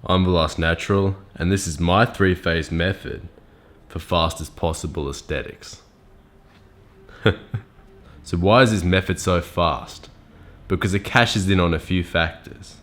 I'm the Last Natural, and this is my 3-phase method for fastest possible aesthetics. So why is this method so fast? Because it cashes in on a few factors.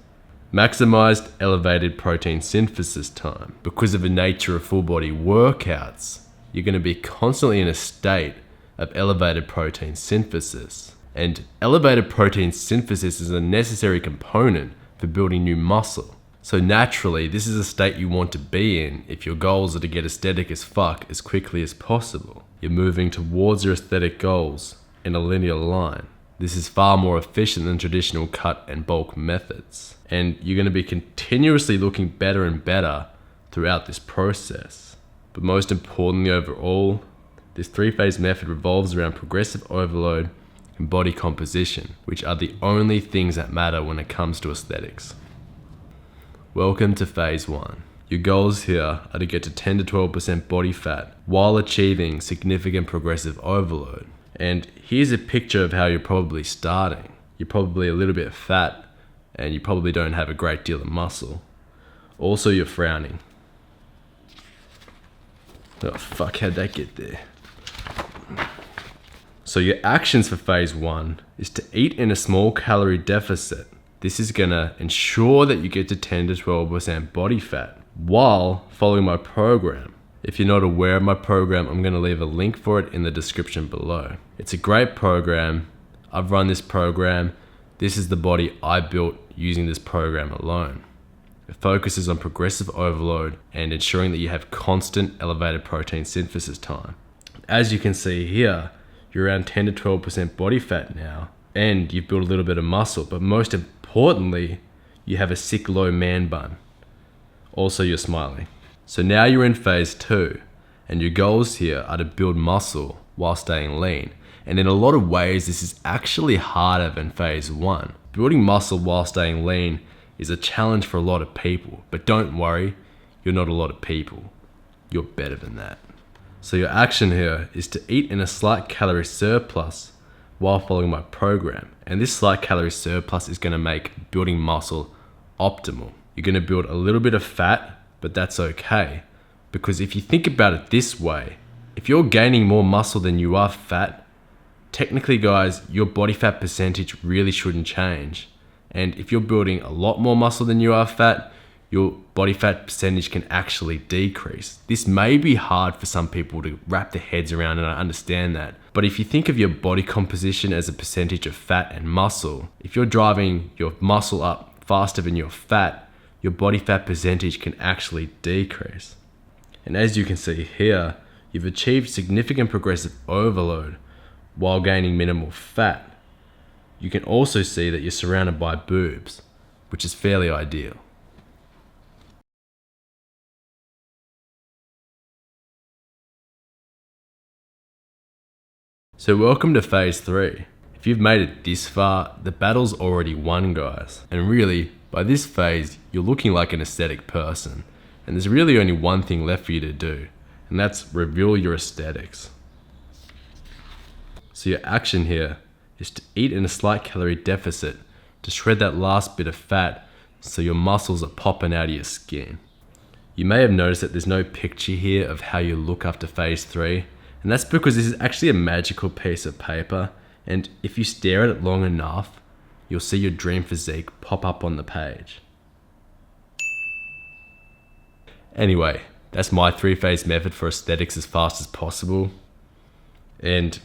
Maximized elevated protein synthesis time. Because of the nature of full body workouts, you're going to be constantly in a state of elevated protein synthesis. And elevated protein synthesis is a necessary component for building new muscle. So naturally, this is a state you want to be in if your goals are to get aesthetic as fuck as quickly as possible. You're moving towards your aesthetic goals in a linear line. This is far more efficient than traditional cut and bulk methods. And you're going to be continuously looking better and better throughout this process. But most importantly overall, this 3-phase method revolves around progressive overload and body composition, which are the only things that matter when it comes to aesthetics. Welcome to phase 1. Your goals here are to get to 10 to 12% body fat while achieving significant progressive overload. And here's a picture of how you're probably starting. You're probably a little bit fat and you probably don't have a great deal of muscle. Also, you're frowning. Oh fuck, how'd that get there? So your actions for phase 1 is to eat in a small calorie deficit. This is gonna ensure that you get to 10 to 12% body fat while following my program. If you're not aware of my program, I'm gonna leave a link for it in the description below. It's a great program. I've run this program. This is the body I built using this program alone. It focuses on progressive overload and ensuring that you have constant elevated protein synthesis time. As you can see here, you're around 10 to 12% body fat now, and you've built a little bit of muscle, but most importantly, you have a sick low man bun. Also, you're smiling. So now you're in phase 2, and your goals here are to build muscle while staying lean. And in a lot of ways, this is actually harder than phase 1. Building muscle while staying lean is a challenge for a lot of people, but don't worry, you're not a lot of people. You're better than that. So your action here is to eat in a slight calorie surplus while following my program. And this slight calorie surplus is going to make building muscle optimal. You're going to build a little bit of fat, but that's okay. Because if you think about it this way, if you're gaining more muscle than you are fat, technically guys, your body fat percentage really shouldn't change. And if you're building a lot more muscle than you are fat, your body fat percentage can actually decrease. This may be hard for some people to wrap their heads around, and I understand that. But if you think of your body composition as a percentage of fat and muscle, if you're driving your muscle up faster than your fat, your body fat percentage can actually decrease. And as you can see here, you've achieved significant progressive overload while gaining minimal fat. You can also see that you're surrounded by boobs, which is fairly ideal. So welcome to phase 3. If you've made it this far, the battle's already won, guys. And really, by this phase, you're looking like an aesthetic person. And there's really only one thing left for you to do, and that's reveal your aesthetics. So your action here is to eat in a slight calorie deficit to shred that last bit of fat so your muscles are popping out of your skin. You may have noticed that there's no picture here of how you look after phase 3. And that's because this is actually a magical piece of paper, and if you stare at it long enough, you'll see your dream physique pop up on the page. Anyway, that's my 3-phase method for aesthetics as fast as possible. And